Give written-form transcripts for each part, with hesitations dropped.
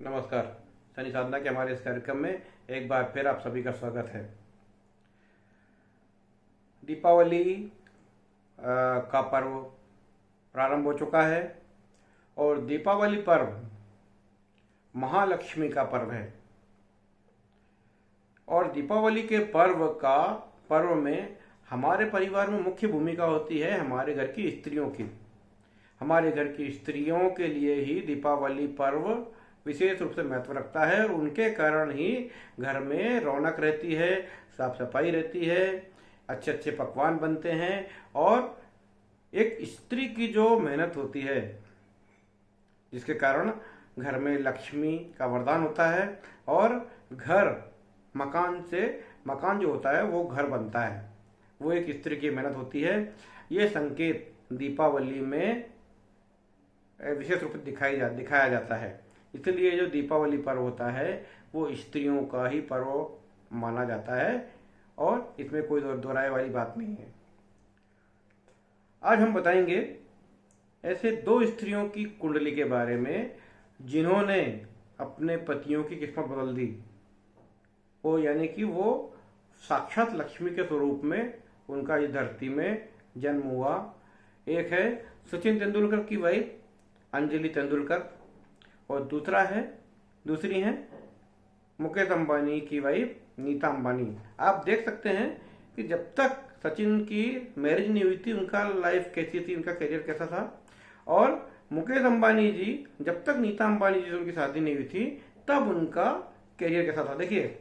नमस्कार। शनि साधना के हमारे इस कार्यक्रम में एक बार फिर आप सभी का स्वागत है। दीपावली का पर्व प्रारंभ हो चुका है और दीपावली पर्व महालक्ष्मी का पर्व है। और दीपावली के पर्व में हमारे परिवार में मुख्य भूमिका होती है हमारे घर की स्त्रियों की। हमारे घर की स्त्रियों के लिए ही दीपावली पर्व विशेष रूप से महत्व रखता है और उनके कारण ही घर में रौनक रहती है, साफ सफाई रहती है, अच्छे अच्छे पकवान बनते हैं और एक स्त्री की जो मेहनत होती है जिसके कारण घर में लक्ष्मी का वरदान होता है और मकान जो होता है वो घर बनता है। वो एक स्त्री की मेहनत होती है। ये संकेत दीपावली में विशेष रूप से दिखाया जाता है। इसलिए जो दीपावली पर्व होता है वो स्त्रियों का ही पर्व माना जाता है और इसमें कोई दोहराए वाली बात नहीं है। आज हम बताएंगे ऐसे दो स्त्रियों की कुंडली के बारे में जिन्होंने अपने पतियों की किस्मत बदल दी। वो यानी कि वो साक्षात लक्ष्मी के स्वरूप में उनका इस धरती में जन्म हुआ। एक है सचिन तेंदुलकर की वाइफ अंजलि तेंदुलकर और दूसरी है मुकेश अंबानी की वाइफ नीता अंबानी। आप देख सकते हैं कि जब तक सचिन की मैरिज नहीं हुई थी उनका लाइफ कैसी थी, उनका करियर कैसा था, और मुकेश अंबानी जी जब तक नीता अंबानी जी से उनकी शादी नहीं हुई थी तब उनका करियर कैसा था। देखिए,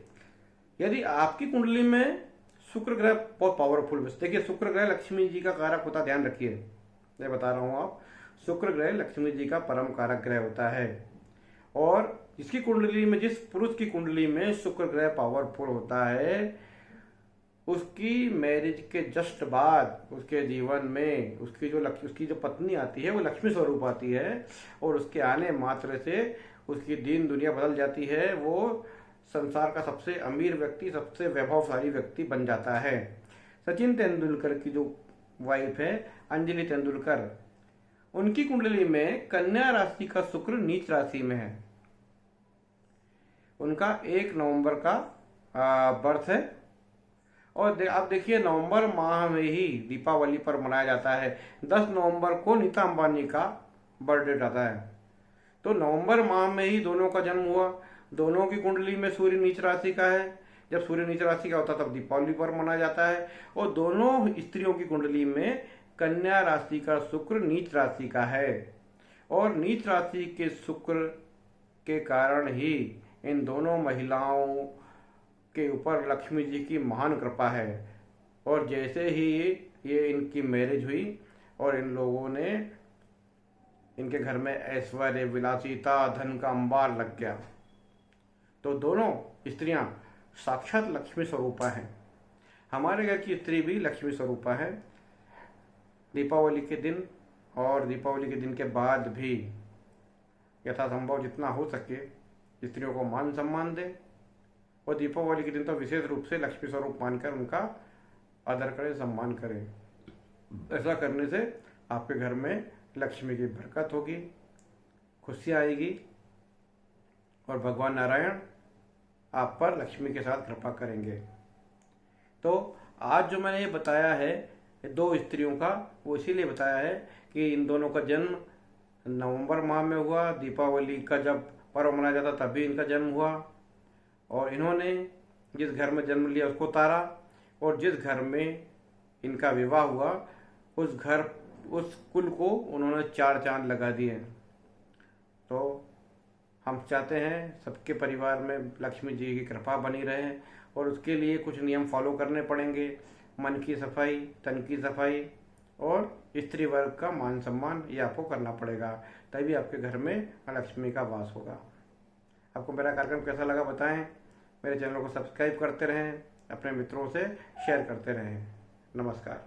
यदि आपकी कुंडली में शुक्र ग्रह बहुत पावरफुल, देखिए शुक्र ग्रह लक्ष्मी जी का कारक होता, ध्यान रखिए, मैं बता रहा हूँ आप, शुक्र ग्रह लक्ष्मी जी का परम कारक ग्रह होता है। और जिसकी कुंडली में, जिस पुरुष की कुंडली में शुक्र ग्रह पावरफुल होता है उसकी मैरिज के जस्ट बाद उसके जीवन में उसकी जो पत्नी आती है वो लक्ष्मी स्वरूप आती है और उसके आने मात्र से उसकी दीन दुनिया बदल जाती है। वो संसार का सबसे अमीर व्यक्ति, सबसे वैभवशाली व्यक्ति बन जाता है। सचिन तेंदुलकर की जो वाइफ है अंजलि तेंदुलकर, उनकी कुंडली में कन्या राशि का शुक्र नीच राशि में है। उनका 1 नवंबर का बर्थ है और आप देखिए नवंबर माह में ही दीपावली पर मनाया जाता है। 10 नवंबर को नीता अंबानी का बर्थडे आता है। तो नवंबर माह में ही दोनों का जन्म हुआ। दोनों की कुंडली में सूर्य नीच राशि का है। जब सूर्य नीच राशि का होता है तब दीपावली पर मनाया जाता है। और दोनों स्त्रियों की कुंडली में कन्या राशि का शुक्र नीच राशि का है और नीच राशि के शुक्र के कारण ही इन दोनों महिलाओं के ऊपर लक्ष्मी जी की महान कृपा है। और जैसे ही ये इनकी मैरिज हुई और इन लोगों ने, इनके घर में ऐश्वर्य, विलासिता, धन का अंबार लग गया। तो दोनों स्त्रियां साक्षात लक्ष्मी स्वरूपा हैं। हमारे घर की स्त्री भी लक्ष्मी स्वरूपा है। दीपावली के दिन और दीपावली के दिन के बाद भी यथासंभव जितना हो सके स्त्रियों को मान सम्मान दें और दीपावली के दिन तो विशेष रूप से लक्ष्मी स्वरूप मानकर उनका आदर करें, सम्मान करें। ऐसा करने से आपके घर में लक्ष्मी की बरकत होगी, खुशियाँ आएगी और भगवान नारायण आप पर लक्ष्मी के साथ कृपा करेंगे। तो आज जो मैंने ये बताया है दो स्त्रियों का, वो इसीलिए बताया है कि इन दोनों का जन्म नवंबर माह में हुआ। दीपावली का जब पर्व मनाया जाता तभी इनका जन्म हुआ और इन्होंने जिस घर में जन्म लिया उसको तारा और जिस घर में इनका विवाह हुआ उस कुल को उन्होंने 4 चांद लगा दिए। तो हम चाहते हैं सबके परिवार में लक्ष्मी जी की कृपा बनी रहे और उसके लिए कुछ नियम फॉलो करने पड़ेंगे। मन की सफाई, तन की सफाई और स्त्री वर्ग का मान सम्मान, ये आपको करना पड़ेगा, तभी आपके घर में लक्ष्मी का वास होगा। आपको मेरा कार्यक्रम कैसा लगा बताएं। मेरे चैनल को सब्सक्राइब करते रहें, अपने मित्रों से शेयर करते रहें। नमस्कार।